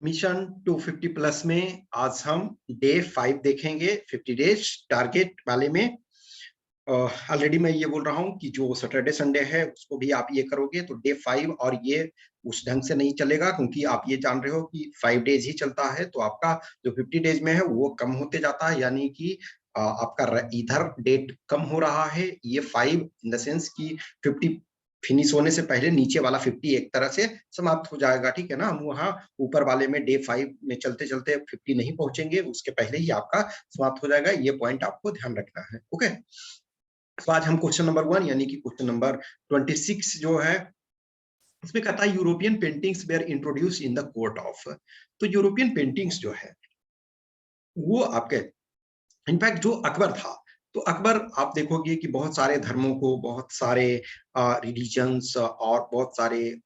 Mission 250 में आज हम डे 5 देखेंगे 50 डेज टारगेट वाले में। ऑलरेडी मैं ये बोल रहा हूँ कि जो सैटरडे संडे है उसको भी आप ये करोगे तो डे 5 और ये उस ढंग से नहीं चलेगा, क्योंकि आप ये जान रहे हो कि 5 डेज ही चलता है, तो आपका जो 50 डेज में है वो कम होते जाता है, यानी कि आपका इधर डेट कम हो रहा है। ये 5 इन द सेंस कि 50 फिनिश होने से पहले नीचे वाला 50 एक तरह से समाप्त हो जाएगा, ठीक है ना। हम वहाँ ऊपर वाले में डे 5 में चलते चलते 50 नहीं पहुंचेंगे, उसके पहले ही आपका समाप्त हो जाएगा। ये पॉइंट आपको ध्यान रखना है। ओके, तो आज हम क्वेश्चन नंबर 1 यानी कि क्वेश्चन नंबर 26 जो है इसमें कहता है European paintings were introduce in the court of. तो यूरोपियन पेंटिंग्स जो है वो आपके इनफैक्ट जो अकबर था, तो अकबर आप देखोगे कि बहुत सारे धर्मों को, बहुत सारे रिलीजन्स और बहुत सारे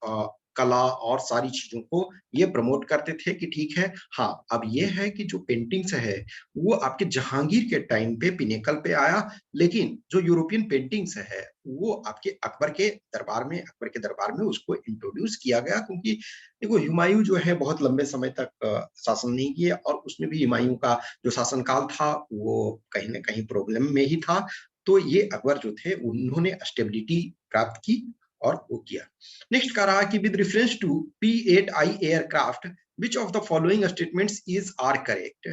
कला और सारी चीजों को ये प्रमोट करते थे कि ठीक है। हाँ, अब ये है कि जो पेंटिंग्स है वो आपके जहांगीर के टाइम पे पिनेकल पे आया, लेकिन जो यूरोपियन पेंटिंग्स है वो आपके अकबर के दरबार में उसको इंट्रोड्यूस किया गया, क्योंकि देखो हुमायूं जो है बहुत लंबे समय तक शासन नहीं किया, और उसमें भी हुमायूं का जो शासनकाल था वो कहीं ना कहीं प्रॉब्लम में ही था। तो ये अकबर जो थे उन्होंने स्टेबिलिटी प्राप्त की और वो किया। नेक्स्ट कह रहा कि with reference to P8I aircraft which of the following statements is are correct.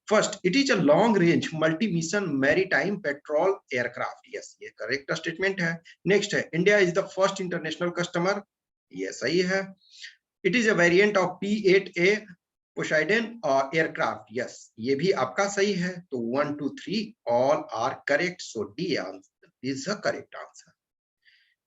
First, it is a long range multi mission maritime patrol aircraft. Yes, ये करेक्ट स्टेटमेंट है। नेक्स्ट है India is the first international customer. ये सही है। It is a variant of P8A Poseidon aircraft. Yes, ये भी आपका सही है। तो 1 2 3 all are correct, so D is the correct answer.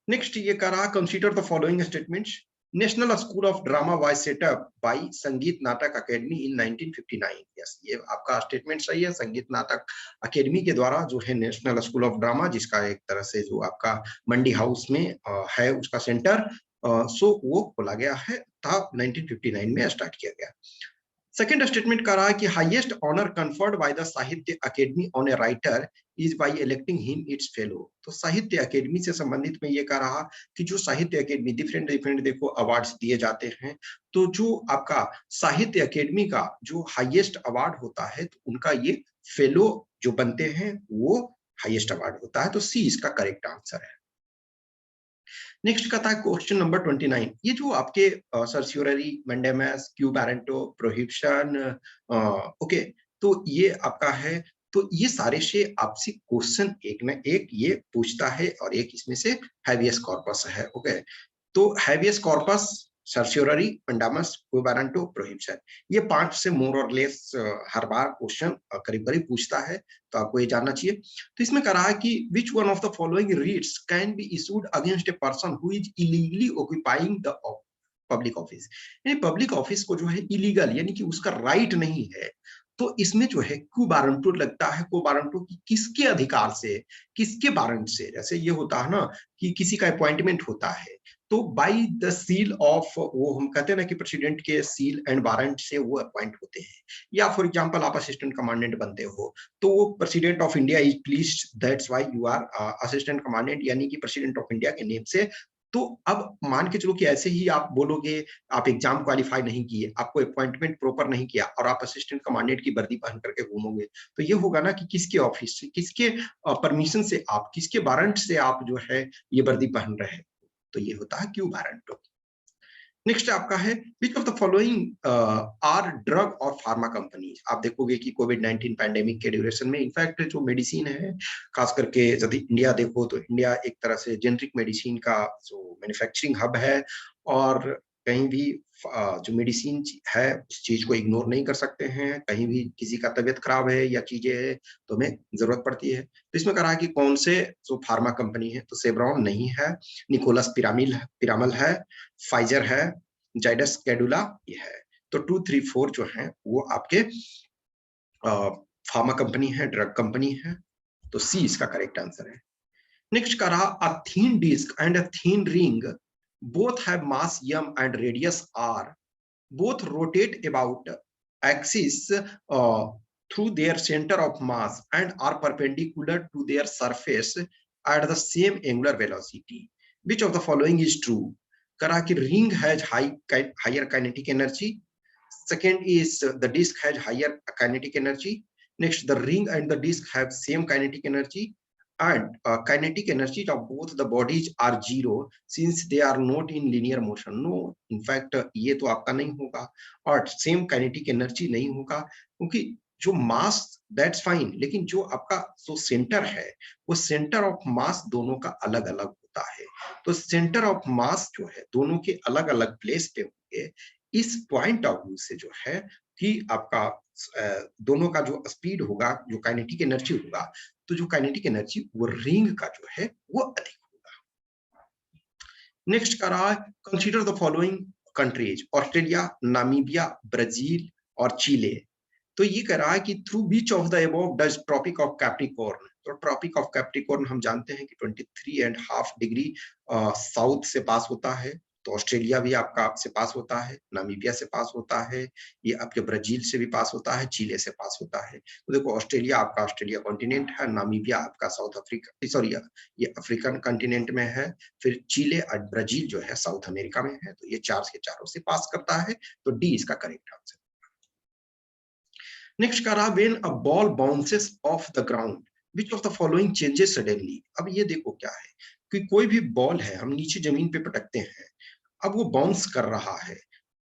Next ये कह रहा consider the following statements. National school of drama was set up by संगीत नाटक अकेडमी इन 1959। यस, ये आपका स्टेटमेंट सही है। संगीत नाटक अकेडमी के द्वारा जो है नेशनल स्कूल ऑफ ड्रामा, जिसका एक तरह से जो आपका मंडी हाउस में है उसका सेंटर, सो वो खोला गया है था 1959 में स्टार्ट किया गया। सेकेंड स्टेटमेंट कह रहा है कि highest honour conferred by the Sahitya Akademi on a writer is by electing him its fellow. तो साहित्य अकेडमी से संबंधित में ये कह रहा कि जो साहित्य अकेडमी डिफरेंट डिफरेंट देखो अवार्ड्स दिए जाते हैं, तो जो आपका साहित्य अकेडमी का जो हाईएस्ट अवार्ड होता है तो उनका ये फेलो जो बनते हैं वो हाईएस्ट अवार्ड होता है। तो सी इसका करेक्ट आंसर है। नेक्स्ट कहता है क्वेश्चन नंबर 29, ये जो आपके सर्सियोररी मैंडेमस क्यू बैरेंटो प्रोहिबिशन, ओके, तो ये आपका है। तो ये सारे से आपसे क्वेश्चन एक ना एक ये पूछता है, और एक इसमें से हैवियस कॉर्पस है। ओके, तो हैवियस कॉर्पस, सर्सियोररी, पंडामस, क्यूबारंटो, प्रोहिबिशन, ये 5 से मोर और लेस हर बार क्वेश्चन करीब करीब पूछता है, तो आपको ये जानना चाहिए। तो इसमें कह रहा है कि which one of the following रीट्स can be issued against a person who is illegally occupying the public office. यानी पब्लिक ऑफिस को जो है इलीगल यानी कि उसका राइट नहीं है, तो इसमें जो है क्यू वारंटो लगता है। को वारंटो की किसके अधिकार से, किसके वारंट से, जैसे ये होता है ना कि किसी का अपॉइंटमेंट होता है तो बाई द सील ऑफ, वो हम कहते हैं ना कि प्रेसिडेंट के सील एंड वारंट से वो अपॉइंट होते हैं। या फॉर एग्जांपल आप असिस्टेंट कमांडेंट बनते हो तो वो president of India is please, that's why you are assistant commandant, यानी कि प्रेसिडेंट ऑफ इंडिया के नेम से। तो अब मान के चलो कि ऐसे ही आप बोलोगे, आप एग्जाम क्वालिफाई नहीं किए, आपको अपॉइंटमेंट प्रॉपर नहीं किया और आप असिस्टेंट कमांडेंट की वर्दी पहन करके घूमोगे, तो ये होगा ना कि किसके ऑफिस से, किसके परमिशन से आप, किसके वारंट से आप जो है ये वर्दी पहन रहे हैं, तो ये होता है क्यू वारंट। नेक्स्ट आपका है which of the following are drug और फार्मा कंपनीज। आप देखोगे कि कोविड-19 पैंडेमिक के ड्यूरेशन में इनफैक्ट जो मेडिसिन है, खास करके यदि इंडिया देखो तो इंडिया एक तरह से जेनरिक मेडिसिन का जो मैन्युफैक्चरिंग हब है, और कहीं भी जो मेडिसिन है उस चीज को इग्नोर नहीं कर सकते हैं। कहीं भी किसी का तबीयत खराब है या चीजें है तो हमें जरूरत पड़ती है। तो इसमें कह रहा है कि कौन से जो फार्मा कंपनी है, तो सेब्रॉन नहीं है, निकोलस पिरामल है, फाइजर है, जाइडस कैडुला ये है। तो 2 3 4 जो है वो आपके फार्मा कंपनी है, ड्रग कंपनी है, तो सी इसका करेक्ट आंसर है। नेक्स्ट का रहा a thin disc and a thin ring both have mass m and radius r, both rotate about axis through their center of mass and are perpendicular to their surface at the same angular velocity. Which of the following is true? करा कि ring has higher kinetic energy, second is the disk has higher kinetic energy. Next, the ring and the disk have same kinetic energy, and kinetic energy of both the bodies are zero since they are not in linear motion. No, in fact ये तो आपका नहीं होगा, और same kinetic energy नहीं होगा, क्योंकि जो मास दैट्स फाइन, लेकिन जो आपका जो सेंटर है वो सेंटर ऑफ मास दोनों का अलग अलग होता है। तो सेंटर ऑफ मास जो है दोनों के अलग अलग प्लेस पे होंगे। इस पॉइंट ऑफ व्यू से जो है कि आपका दोनों का जो स्पीड होगा, जो काइनेटिक एनर्जी होगा, तो जो काइनेटिक एनर्जी वो रिंग का जो है वो अधिक होगा। नेक्स्ट कह रहा है consider the following countries, Australia, Namibia, Brazil और चिले। तो ये कह रहा है कि through which of the above does tropic of Capricorn. तो ट्रॉपिक ऑफ कैप्रिकॉर्न हम जानते हैं कि 23.5 डिग्री साउथ से पास होता है। तो ऑस्ट्रेलिया भी आपका से पास होता है, नामीबिया से पास होता है, ये आपके ब्राजील से भी पास होता है, चिले से पास होता है। तो देखो ऑस्ट्रेलिया आपका ऑस्ट्रेलिया कॉन्टिनेंट है, नामीबिया आपका साउथ अफ्रीका सॉरी ये अफ्रीकन कॉन्टिनेंट में है, फिर चिले और ब्राजील जो है साउथ अमेरिका में है। तो ये चार के चारों से पास करता है, तो डी इसका करेक्ट आंसर। नेक्स्ट कह रहा when a ball bounces of the ground which of the following changes suddenly. अब ये देखो क्या है कि कोई भी बॉल है, हम नीचे जमीन पे पटकते हैं, अब वो बाउंस कर रहा है,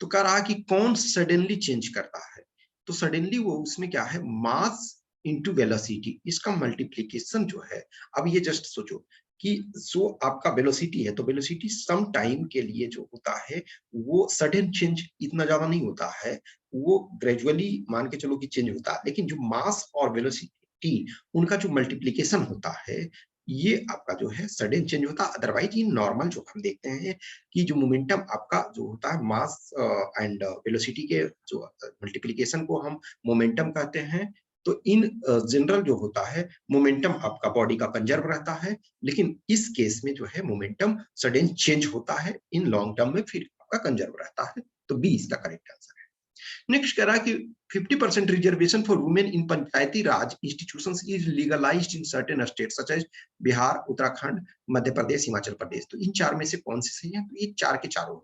तो कह रहा कि कौन सडनली चेंज करता है। तो सडनली वो उसमें क्या है, मास इंटू वेलोसिटी, इसका मल्टीप्लीकेशन जो है। अब ये जस्ट सोचो कि जो आपका वेलोसिटी है, तो वेलोसिटी सम टाइम के लिए जो होता है वो सडन चेंज इतना ज्यादा नहीं होता है, वो ग्रेजुअली मान के चलो कि चेंज होता है। लेकिन जो मास और वेलोसिटी उनका जो मल्टीप्लीकेशन होता है, ये आपका जो है सडन चेंज होता है। अदरवाइज इन नॉर्मल जो हम देखते हैं कि जो मोमेंटम आपका जो होता है मास एंड वेलोसिटी के जो मल्टीप्लीकेशन को हम मोमेंटम कहते हैं। तो इन जनरल जो होता है मोमेंटम आपका बॉडी का कंजर्व रहता है, लेकिन इस केस में जो है मोमेंटम सडन चेंज होता है, इन लॉन्ग टर्म में फिर आपका कंजर्व रहता है। तो बी इसका करेक्ट आंसर है। नेक्स्ट कह रहा है कि 50% reservation for women in panchayati raj institutions is legalised in certain states such as Bihar, Uttarakhand, Madhya Pradesh, Himachal Pradesh. तो इन चार में से कौन सी सही है? तो ये चार के चारों।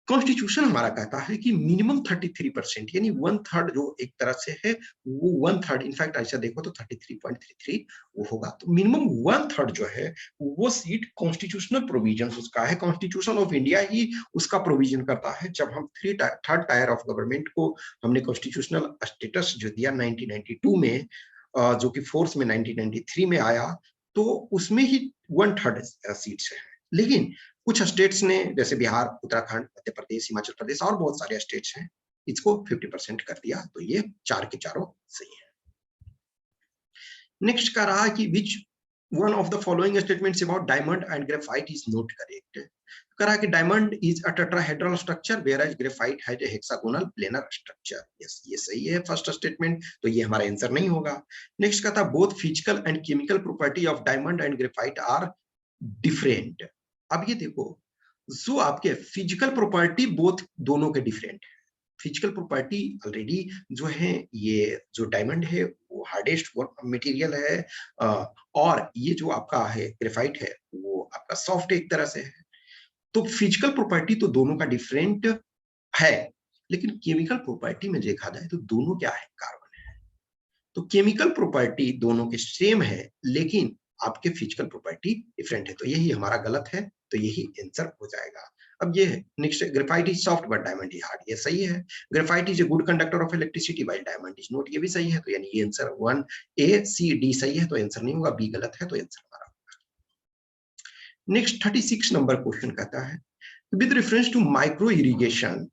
कॉन्स्टिट्यूशन हमारा कहता है कि मिनिमम 33%, यानी 1/3 जो एक तरह से है वो 1/3, इनफैक्ट ऐसा देखो तो 33.33 वो होगा। तो मिनिमम 1/3 जो है वो सीट कॉन्स्टिट्यूशनल प्रोविजन उसका है, कॉन्स्टिट्यूशन ऑफ इंडिया ही उसका प्रोविजन करता है। जब हम थर्ड टायर ऑफ गवर्नमेंट को हमने कॉन्स्टिट्यूशनल स्टेटस जो दिया 1992 में, जो कि फोर्स में 1993 में आया, तो उसमें ही 1/3 सीट्स है। लेकिन कुछ स्टेट्स ने जैसे बिहार, उत्तराखंड, मध्य प्रदेश, हिमाचल प्रदेश और बहुत सारे स्टेट्स हैं, इसको 50% कर दिया। तो ये चार के चारों सही है। नेक्स्ट का रहा कि which one of the following statements about diamond and graphite is not correct. करा कि diamond is a tetrahedral structure whereas graphite has a hexagonal planar structure. Yes, ये सही है फर्स्ट स्टेटमेंट, तो ये हमारा आंसर नहीं होगा। नेक्स्ट का था both physical and chemical property of diamond and graphite are different. अब ये देखो, जो आपके फिजिकल प्रॉपर्टी बोथ दोनों के डिफरेंट है। फिजिकल प्रॉपर्टी ऑलरेडी जो है, ये जो डायमंड है वो हार्डेस्ट मटेरियल है, और ये जो आपका है ग्रेफाइट है वो आपका सॉफ्ट एक तरह से है। तो फिजिकल प्रॉपर्टी तो दोनों का डिफरेंट है, लेकिन केमिकल प्रॉपर्टी में देखा जाए तो दोनों क्या है, कार्बन है। तो केमिकल प्रॉपर्टी दोनों के सेम है, लेकिन आपके फिजिकल प्रॉपर्टी डिफरेंट है। तो यही हमारा गलत है, तो यही आंसर हो जाएगा। अब ये है next, graphite is soft but diamond is hard. ये सही है। Graphite is a good conductor of electricity while diamond is not. ये भी सही है। तो यानी ये आंसर 1 ए सी डी सही है, तो आंसर नहीं होगा। बी गलत है, तो आंसर हमारा होगा। नेक्स्ट 36 नंबर क्वेश्चन कहता है with reference to micro irrigation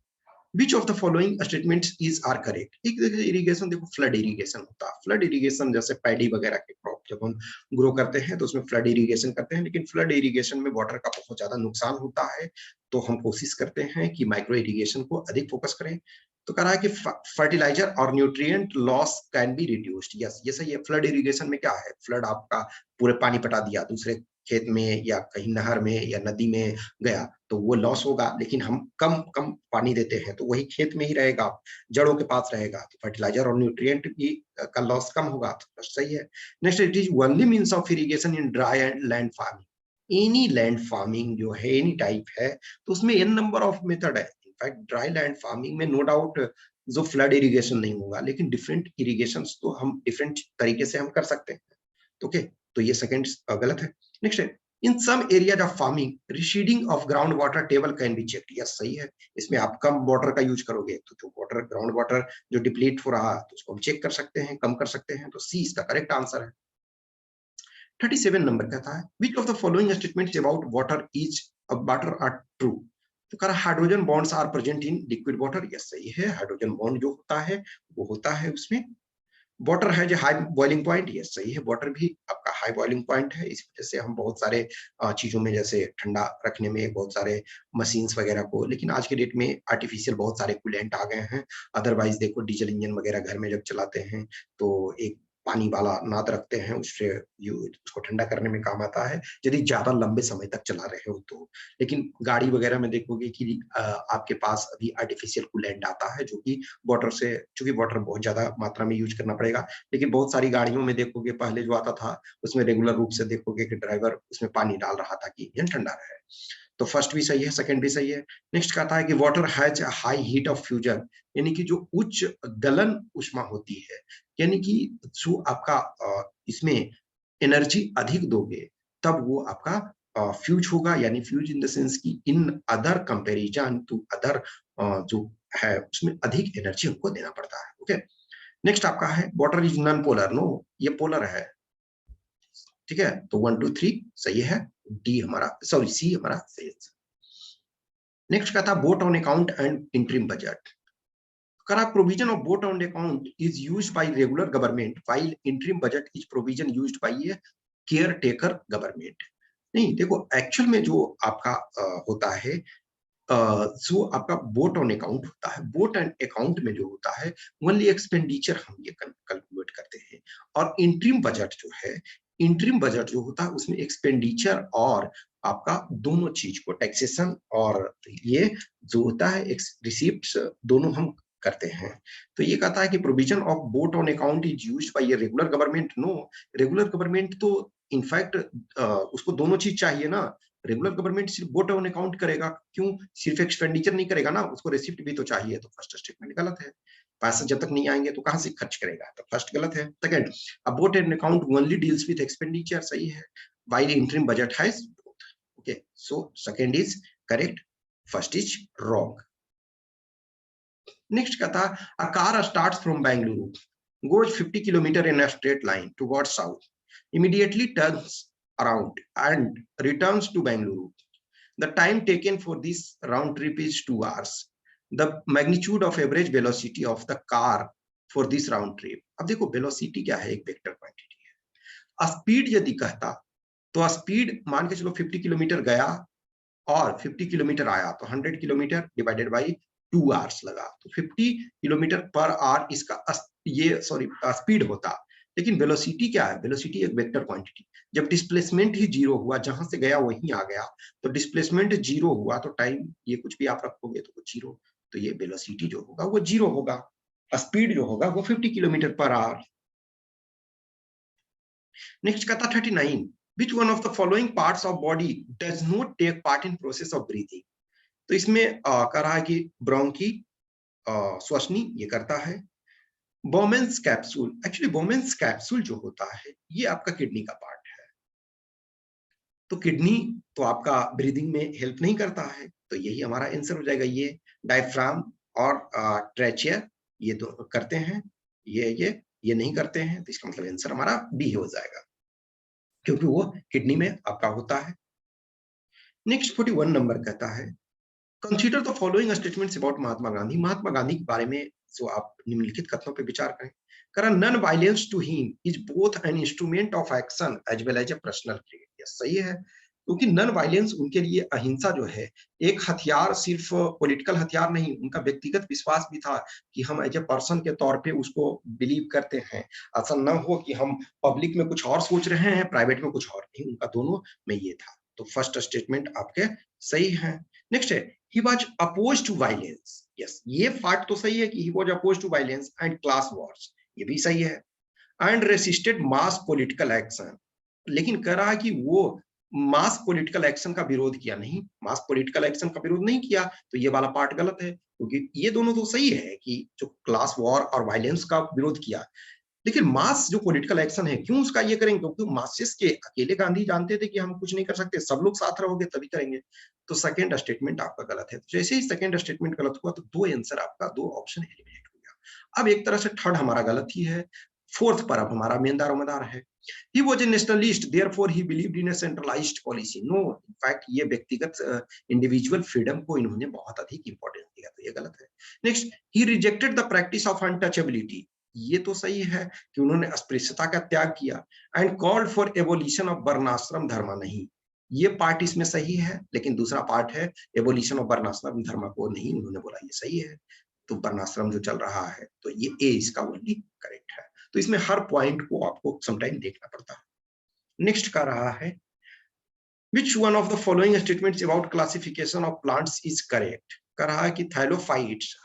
Which of the following statements is are correct? एक देखिए इरिगेशन, देखो फ्लड इरिगेशन होता है। फ्लड इरिगेशन जैसे पैडी वगैरह के क्रॉप जब हम ग्रो करते हैं तो उसमें फ्लड इरिगेशन करते हैं, लेकिन फ्लड इरिगेशन में वाटर का बहुत ज्यादा नुकसान होता है। तो हम कोशिश करते हैं कि माइक्रो इरिगेशन को अधिक फोकस करें। तो कह रहा है कि फर्टिलाइजर और nutrient loss can be reduced. Yes, ये सही है। फ्लड इरिगेशन में क्या है, फ्लड आपका पूरे पानी पटा दिया, दूसरे खेत में या कहीं नहर में या नदी में गया तो वो लॉस होगा, लेकिन हम कम कम पानी देते हैं तो वही खेत में ही रहेगा, जड़ों के पास रहेगा। तो फर्टिलाइजर और न्यूट्रिएंट भी का लॉस कम होगा, तो सही है। Next, it is only means of irrigation in dry and land farming. Any land farming जो है, एनी टाइप है, तो उसमें एन नंबर ऑफ मेथड है। इनफैक्ट ड्राई लैंड फार्मिंग में नो डाउट जो फ्लड इरिगेशन नहीं होगा, लेकिन डिफरेंट इरिगेशन तो हम डिफरेंट तरीके से हम कर सकते हैं। ओके, तो ये सेकंड गलत है। नेक्स्ट है, in some areas of farming receding of ground water table can be checked. Yes, सही है। इसमें आप कम वाटर का यूज करोगे तो जो वाटर ग्राउंड वाटर जो डिप्लीट हो रहा है तो उसको हम चेक कर सकते हैं, कम कर सकते हैं। तो सी इसका करेक्ट आंसर है। 37 नंबर कहता है which of the following statements about water are true. तो कह रहा hydrogen bonds are present in liquid water. Yes, सही है। हाइड्रोजन बॉन्ड जो होता है वो होता है उसमें। वाटर है जो हाई बॉइलिंग पॉइंट, ये सही है। वाटर भी आपका हाई बॉइलिंग पॉइंट है। इस वजह से हम बहुत सारे चीजों में जैसे ठंडा रखने में बहुत सारे मशीन्स वगैरह को, लेकिन आज के डेट में आर्टिफिशियल बहुत सारे कूलेंट आ गए हैं। अदरवाइज देखो डीजल इंजन वगैरह घर में जब चलाते हैं तो एक पानी वाला नाद रखते हैं, उससे उसको ठंडा करने में काम आता है यदि ज्यादा लंबे समय तक चला रहे हो तो। लेकिन गाड़ी वगैरह में देखोगे कि आपके पास अभी आर्टिफिशियल कूलेंट आता है जो कि वाटर से, चूंकि वाटर बहुत ज्यादा मात्रा में यूज करना पड़ेगा, लेकिन बहुत सारी गाड़ियों में देखोगे पहले जो आता था उसमें रेगुलर रूप से देखोगे कि ड्राइवर उसमें पानी डाल रहा था कि इंजन ठंडा रहे। तो फर्स्ट भी सही है, सेकंड भी सही है। नेक्स्ट कहता है कि water has high heat of fusion, यानी कि जो उच्च गलन ऊष्मा होती है, यानी कि जो आपका इसमें एनर्जी अधिक दोगे तब वो आपका फ्यूज होगा, यानी फ्यूज इन द सेंस की in other comparison to other जो है उसमें अधिक एनर्जी हमको देना पड़ता है। ओके, नेक्स्ट आपका है water is non polar. No, ये पोलर है। ठीक है, तो 1 2 3 सही है। डी हमारा, सॉरी सी हमारा सही है। नेक्स्ट का था vote on account and interim budget. करा provision of vote on account is used by regular government while interim budget is provision used by a caretaker government. नहीं, देखो actual में जो आपका होता है जो आपका बोट ऑन अकाउंट होता है, बोट एंड अकाउंट में जो होता है ओनली एक्सपेंडिचर हम ये कैलकुलेट करते हैं। और इंटरिम बजट जो है, इंटरिम बजट जो होता है उसमें एक्सपेंडिचर और आपका दोनों चीज को, टैक्सेशन और ये जो होता है रिसिप्ट्स, दोनों हम करते हैं। तो ये कहता है कि provision of vote on account is used by a regular government. No, regular government तो इनफैक्ट उसको दोनों चीज चाहिए ना। रेगुलर गवर्नमेंट सिर्फ बोट ऑन अकाउंट करेगा, क्यों? सिर्फ एक्सपेंडिचर नहीं करेगा ना, उसको रिसिप्ट भी तो चाहिए। तो फर्स्ट स्टेटमेंट गलत है। पैसे जब तक नहीं आएंगे तो कहां से खर्च करेगा, तो फर्स्ट गलत है। Second, a boat an account only deals with expenditure, सही है। While interim budget has both. Okay, so second is correct, first is wrong. Next का था a car starts from Bengaluru, goes 50 kilometer in a straight line towards south, immediately turns around and returns to Bengaluru. The time taken for this round trip is 2 hours. The magnitude of average velocity of the car for this round trip. अब देखो velocity क्या है, एक vector quantity है। Speed यदि कहता तो speed मान के चलो 50 किलोमीटर गया और 50 किलोमीटर आया, तो 100 किलोमीटर डिवाइडेड बाई 2 आवर्स लगा, तो 50 किलोमीटर पर आवर इसका ये सॉरी स्पीड होता। लेकिन वेलोसिटी क्या है? वेलोसिटी एक वेक्टर क्वांटिटी। जब डिस्प्लेसमेंट ही जीरो हुआ, जहां से गया वहीं आ गया, तो डिस्प्लेसमेंट जीरो हुआ तो टाइम ये कुछ भी आप रखोगे तो जीरो, तो ये वेलोसिटी जो होगा वो जीरो होगा। स्पीड जो होगा वो 50 किलोमीटर पर आवर। नेक्स्ट का था 39, which one of the following parts of body does not take part in process of breathing। तो इसमें कह रहा है कि ब्रोंकी, श्वसनी ये करता है। बोमेंस कैप्सूल, एक्चुअली बोमेंस कैप्सूल जो होता है ये आपका किडनी का पार्ट है। तो किडनी तो आपका ब्रीदिंग में हेल्प नहीं करता है, तो यही हमारा आंसर हो जाएगा। ये डायफ्राम और ट्रेचिया ये दो करते हैं, ये नहीं करते हैं, तो इसका मतलब आंसर हमारा बी हो जाएगा, क्योंकि वो किडनी में आपका होता है। नेक्स्ट 41 नंबर कहता है consider the following statements about Mahatma Gandhi. Mahatma Gandhi के बारे में जो आप निम्नलिखित कथनों पर विचार करें। करा non violence to him is both an instrument of action as well as a personal create. Yes, सही है, क्योंकि नन वायलेंस उनके लिए अहिंसा जो है एक हथियार, सिर्फ पॉलिटिकल हथियार नहीं, उनका व्यक्तिगत विश्वास भी था कि हम एज ए पर्सन के तौर पे उसको बिलीव करते हैं। ऐसा न हो कि हम पब्लिक में कुछ और सोच रहे हैं, प्राइवेट में कुछ और नहीं, उनका दोनों में ये था। तो फर्स्ट स्टेटमेंट आपके सही है। नेक्स्ट है he was opposed to violence। yes, ये फाक्ट तो सही है कि he was opposed to violence and class wars, ये भी सही है। and resisted mass political action, लेकिन कह रहा है कि वो मास पॉलिटिकल एक्शन का विरोध किया नहीं, मास पॉलिटिकल एक्शन का विरोध नहीं किया, तो ये वाला पार्ट गलत है, क्योंकि ये दोनों तो सही है कि जो क्लास वॉर और वायलेंस का विरोध किया, लेकिन मास जो पॉलिटिकल एक्शन है क्यों उसका ये करेंगे, क्योंकि मार्क्सिस्ट के अकेले गांधी जानते थे कि हम कुछ नहीं कर सकते, सब लोग साथ रहोगे तभी करेंगे। तो सेकंड स्टेटमेंट आपका गलत है। तो जैसे ही सेकंड स्टेटमेंट गलत हुआ तो दो आंसर आपका, दो ऑप्शन एलिमिनेट हो गया। अब एक तरह से थर्ड हमारा गलत ही है। फोर्थ पर अब हमारा मेन दारोमदार है। He was a nationalist, therefore he believed in a centralized policy. No, in fact ये व्यक्तिगत इंडिविजुअल फ्रीडम को इन्होंने बहुत अधिक इंपॉर्टेंस दिया, तो ये गलत है। Next, he rejected the practice of untouchability. ये तो सही है कि उन्होंने अस्पृश्यता का त्याग किया। And called for evolution of वर्णाश्रम धर्म, नहीं, ये पार्ट इसमें सही है, लेकिन दूसरा पार्ट है एवोल्यूशन ऑफ वर्णाश्रम धर्म को नहीं उन्होंने बोला, ये सही है। तो वर्णाश्रम जो चल रहा है, तो ये ए इसका ओनली करेक्ट है। तो इसमें हर पॉइंट को आपको समटाइम देखना पड़ता है। नेक्स्ट का रहा है, which one of the following statements about classification of plants is correct? कह रहा है कि thallophytes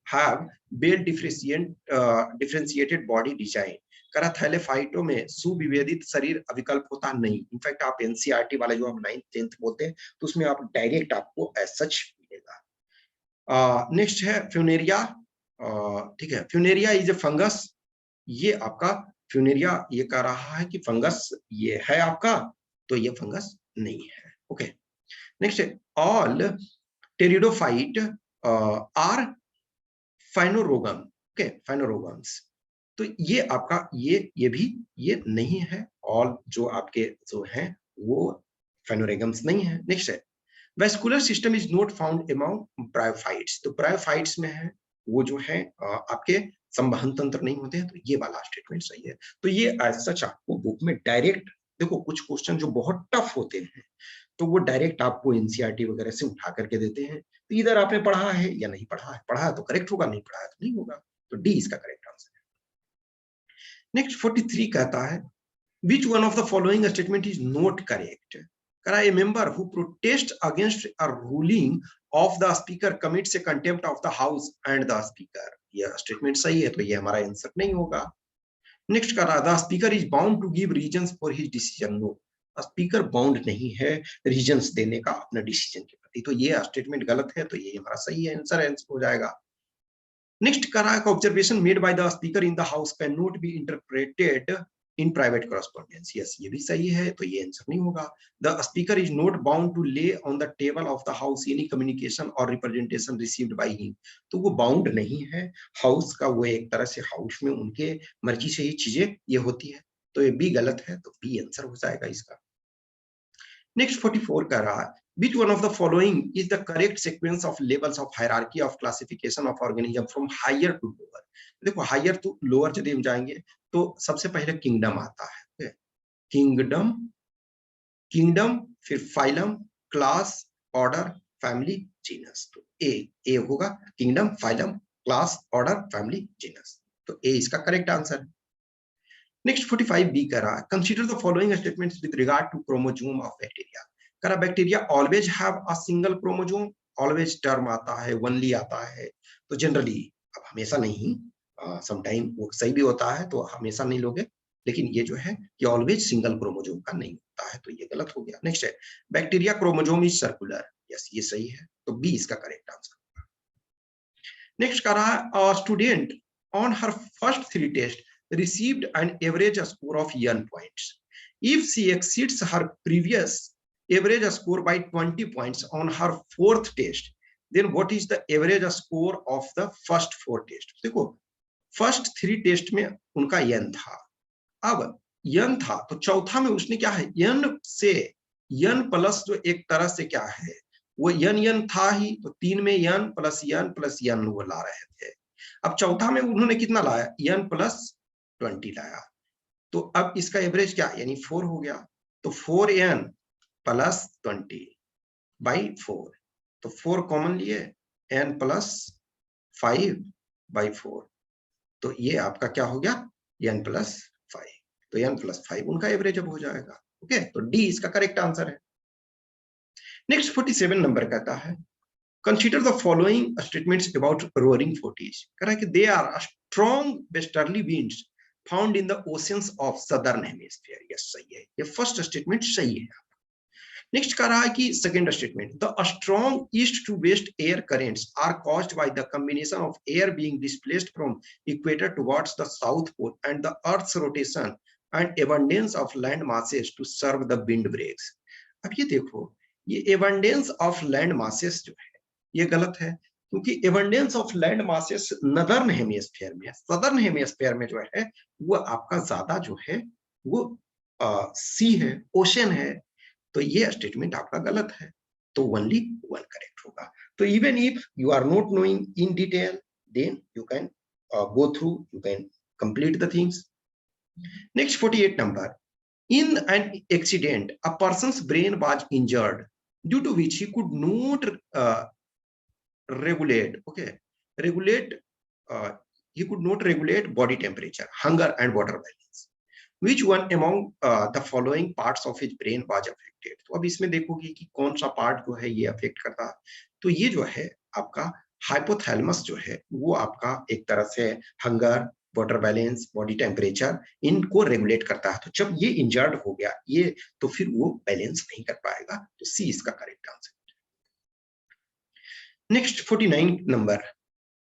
have well differentiated body design। कह रहा थैलोफाइटों में सुविभेदित शरीर अविकल्प होता नहीं। इनफैक्ट आप एनसीईआरटी वाले जो हम 9th 10th बोलते हैं, तो उसमें आप डायरेक्ट आपको एज सच मिलेगा। नेक्स्ट है फ्यूनेरिया। ठीक है, फ्यूनेरिया इज ए फंगस। ये आपका फ्यूनेरिया ये कह रहा है कि फंगस ये है आपका, तो ये फंगस नहीं है। ओके, नेक्स्ट है, ऑल टेरिडोफाइट आर फाइनोरोगम। ओके, फाइनोरोगम्स, तो ये आपका ये भी ये नहीं है। ऑल जो आपके जो हैं वो फाइनोरेगम्स नहीं है। नेक्स्ट है, vascular system is not found among bryophytes. तो ब्रायोफाइट्स में है वो जो है आपके संवहन तंत्र नहीं होते हैं, तो ये वाला स्टेटमेंट सही है। तो ये एज सच आपको बुक में डायरेक्ट देखो, कुछ क्वेश्चन जो बहुत टफ होते हैं तो वो डायरेक्ट आपको एनसीईआरटी वगैरह से उठा करके देते हैं। तो इधर आपने पढ़ा है या नहीं पढ़ा है, पढ़ा है तो करेक्ट होगा, नहीं पढ़ा है तो नहीं होगा। तो डी इसका करेक्ट आंसर है। नेक्स्ट 43 कहता है, which one of the following statement is not correct? A member who protests against a ruling of the speaker commits a contempt of the house and the speaker। यह statement सही है, तो ये हमारा answer नहीं होगा। नेक्स्ट कर रहा है, the speaker is bound to give reasons for his decision. No, speaker bound नहीं है रीजंस देने का अपने डिसीजन के प्रति, तो ये स्टेटमेंट गलत है, तो ये हमारा सही है, आंसर हो जाएगा। नेक्स्ट कर रहा है, observation made by the speaker in the house can not be interpreted in private correspondence. Yes, ये भी सही है, तो ये आंसर नहीं होगा। The speaker is not bound to lay on the table of the house any communication और representation received by him. तो वो बाउंड नहीं है हाउस का, वो एक तरह से हाउस में उनके मर्जी से ही चीजें ये होती है, तो ये बी गलत है, तो बी आंसर हो जाएगा इसका। नेक्स्ट 44 कह रहा है, which one of the following is the correct sequence of levels of hierarchy of classification of organism from higher to lower? देखो, हायर टू लोअर यदि हम जाएंगे तो सबसे पहले किंगडम आता है। किंगडम, किंगडम, फिर phylum, class, order, family, genus. तो ए होगा, kingdom, phylum, class, order, family, genus. तो ए इसका करेक्ट आंसर है। नेक्स्ट 45 बी कह रहा है, consider the following statements with regard to chromosome of bacteria. कह रहा bacteria always have a single chromosome. Always term आता है, ओनली आता है, तो जनरली अब हमेशा नहीं, समटाइम वो सही भी होता है, तो हमेशा नहीं लोगे, लेकिन ये जो है कि ऑलवेज सिंगल क्रोमोसोम का नहीं होता है, तो ये गलत हो गया। नेक्स्ट है, bacteria chromosome is circular. Yes, ये सही है, तो बी इसका करेक्ट आंसर। नेक्स्ट कह रहा है, student on her first 3 test received an average score of n points. If she exceeds her previous average score by 20 points on her 4th test, then what is the average score of the first 4 tests? देखो, first 3 test में उनका n था, अब n था तो चौथा में उसने क्या है, n से n प्लस जो एक तरह से क्या है वो n था ही, तो 3 में n प्लस n वो ला रहे थे। अब चौथा में उन्होंने कितना लाया, n प्लस 20 लाया, तो अब इसका एवरेज क्या यानी 4 हो गया, तो 4n प्लस 20 बाई 4, तो 4 कॉमन लिए, n प्लस 5 बाई 4, तो ये आपका क्या हो गया, n प्लस 5, तो n प्लस 5 उनका एवरेज अब हो जाएगा। ओके, तो डी इसका करेक्ट आंसर है। नेक्स्ट 47 नंबर कहता है, consider the following statements about roaring forties. कह रहा है कि they are strong westerly winds found in the oceans of southern hemisphere. Yes, सही है, ये फर्स्ट स्टेटमेंट सही है। नेक्स्ट कह रहा है कि second statement, the strong east to west air currents are caused by the combination of air being displaced from equator towards the south pole and the earth's rotation and abundance of land masses to serve the wind breaks. अब ये देखो, ये abundance of land masses जो है ये गलत है, क्योंकि abundance of land masses northern hemisphere में, सदर्न हेमिस्फीयर में जो है वो आपका ज्यादा जो है वो सी है, ओशन है। तो ये स्टेटमेंट आपका गलत है, तो ओनली वन करेक्ट होगा। तो even if you are not knowing in detail, then you can go through, you can complete the things. Next 48 number, in an accident a person's brain was injured due to which he could not regulate, okay, regulate he could not regulate body temperature, hunger and water balance. Which one among the following parts of his brain was affected? तो अब इसमें देखोगे कि कौन सा part जो है ये अफेक्ट करता है। तो ये जो है आपका हाइपोथैलेमस जो है वो आपका एक तरह से hunger, water balance, body temperature इनको रेगुलेट करता है। तो जब ये इंजर्ड हो गया ये, तो फिर वो बैलेंस नहीं कर पाएगा। तो सी इसका करेक्ट आंसर। नेक्स्ट 49 नंबर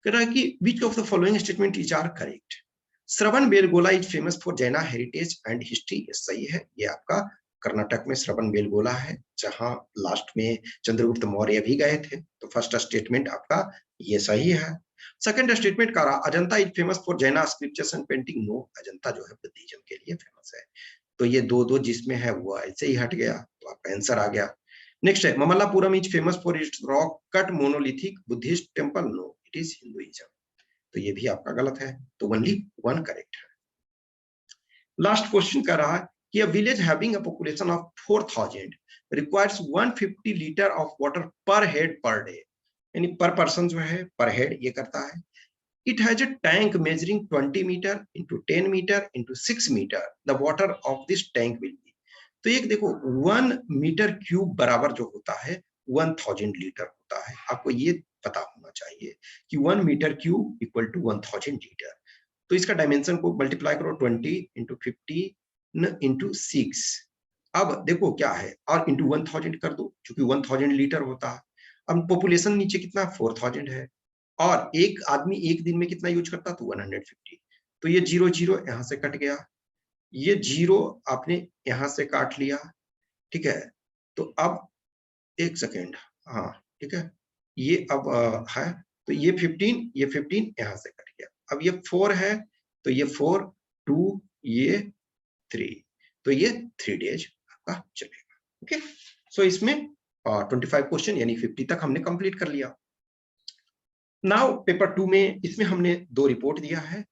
कह रहा है कि which of the following statement is are correct? Shravanabelagola is famous for Jaina heritage and history. सही है, ये आपका कर्नाटक में श्रवण बेलगोला है, जहां लास्ट में चंद्रगुप्त मौर्य भी गए थे। तो फर्स्ट स्टेटमेंट आपका ये सही है। सेकंड स्टेटमेंट कह रहा Ajanta is famous for Jaina scriptures and painting. No, Ajanta जो है बुद्धिज्म के लिए फेमस है। तो ये दो जिसमें है वो ऐसे ही हट गया, तो आपका आंसर आ गया। नेक्स्ट है Mamallapuram is famous for its rock cut monolithic Buddhist temple. No, it is Hinduism. तो ये भी आपका गलत है, तो ओनली वन करेक्ट है। लास्ट क्वेश्चन कर रहा है कि a village having a population of 4000 requires 150 litre of water पर हेड पर डे, यानी पर पर्सन जो है पर हेड ये करता है। It has a tank measuring 20 meter into 10 meter into 6 meter. The water of this tank will be. तो एक देखो 1 मीटर क्यूब बराबर जो होता है 1000 लीटर होता है। आपको ये पता होना चाहिए कि 1 metre cube equal to 1000 litre. तो इसका डायमेंशन को मल्टीप्लाई करो 20 इंटू 15 इंटू 6। अब देखो क्या है, और इंटू 1000 कर दो, क्योंकि 1000 लीटर होता है। अब पॉपुलेशन नीचे कितना 4000 है, और एक आदमी एक दिन में कितना यूज करता, तो 150। तो ये 0 0 यहाँ से कट गया, ये 0 आपने यहाँ से काट लिया, ठीक है। तो अब एक सेकेंड, हाँ ठीक है, ये अब है, तो ये 15 यहाँ से कट गया। अब ये 4 है, तो ये 4 2 ये 3, तो ये 3 डेज आपका चलेगा। ओके, सो इसमें 25 क्वेश्चन यानी 50 तक हमने कंप्लीट कर लिया। नाउ पेपर 2 में इसमें हमने 2 रिपोर्ट दिया है।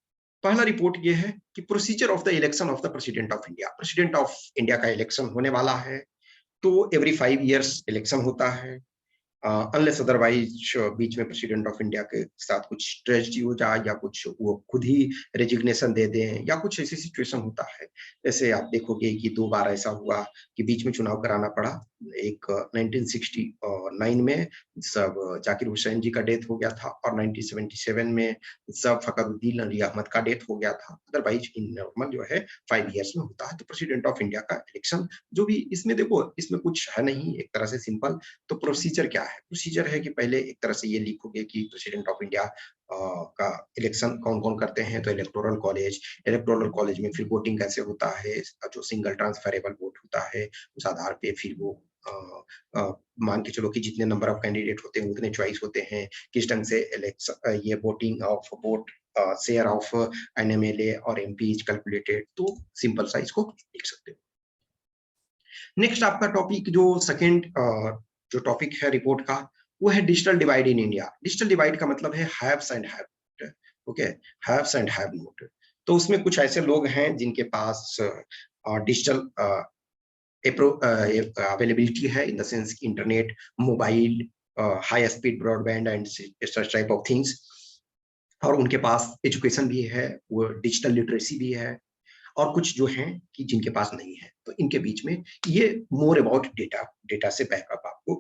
पहला रिपोर्ट ये है कि procedure of the election of the president of India. President of India का इलेक्शन होने वाला है, तो एवरी 5 इयर्स इलेक्शन होता है। अनलेस अदरवाइज बीच में प्रेसिडेंट ऑफ इंडिया के साथ कुछ ट्रेजेडी हो जाए, या कुछ वो खुद ही रेजिग्नेशन दे दें, या कुछ ऐसी सिचुएशन होता है। जैसे आप देखोगे कि 2 बार ऐसा हुआ कि बीच में चुनाव कराना पड़ा। एक 1969 में सब जाकिर हुसैन जी का डेथ हो गया था, और 1977 में सब फखरुद्दीन अली अहमद का डेथ हो गया था। अदरवाइज इन नॉर्मल जो है 5 इयर्स में होता है। तो प्रेसिडेंट ऑफ इंडिया का इलेक्शन जो भी, इसमें देखो इसमें कुछ है नहीं, एक तरह से सिंपल। तो प्रोसीजर क्या है? प्रोसीजर है कि पहले एक तरह से ये लिखोगे कि प्रेसिडेंट ऑफ इंडिया का इलेक्शन कौन कौन करते हैं। तो इलेक्टोरल कॉलेज में फिर वोटिंग कैसे होता है, जो सिंगल ट्रांसफरेबल वोट होता है उस आधार पे फिर वो मान के चलो कि जितने नंबर ऑफ कैंडिडेट होते हैं उतने चॉइस होते हैं, किस ढंग से इलेक्शन ये voting of vote share of N MLA और एमपी इज कैलकुलेटेड। तो सिंपल सा इसको लिख सकते हो। नेक्स्ट आपका टॉपिक जो सेकंड जो टॉपिक है रिपोर्ट का, वो है digital divide in India. Digital divide का मतलब है haves and have not. Okay, haves and have not. तो उसमें कुछ ऐसे लोग हैं जिनके पास डिजिटल अवेलेबिलिटी है, इन the sense internet, mobile, high speed broadband and such type of things, और उनके पास एजुकेशन भी है, वो डिजिटल लिटरेसी भी है, और कुछ जो हैं कि जिनके पास नहीं है। तो इनके बीच में ये मोर अबाउट डेटा से बैकअप आपको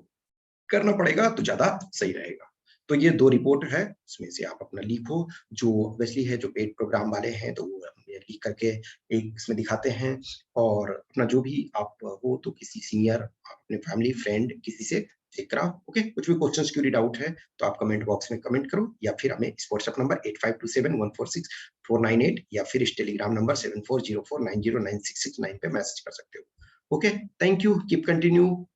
करना पड़ेगा, तो ज्यादा सही रहेगा। तो ये 2 रिपोर्ट है, उसमें से आप अपना लिखो, जो ऑब्वियसली है जो पेड प्रोग्राम वाले हैं तो वो लिख करके एक इसमें दिखाते हैं, और अपना जो भी आप हो तो किसी सीनियर, अपने फैमिली फ्रेंड किसी से चेक कराओ। ओके, कुछ भी क्वेश्चंस क्यूरी डाउट है तो आप कमेंट बॉक्स में कमेंट करो, या फिर हमें इस व्हाट्सएप नंबर 8527146498 या फिर इस टेलीग्राम नंबर 7404909669 पे मैसेज कर सकते हो। Okay, thank you, keep continue.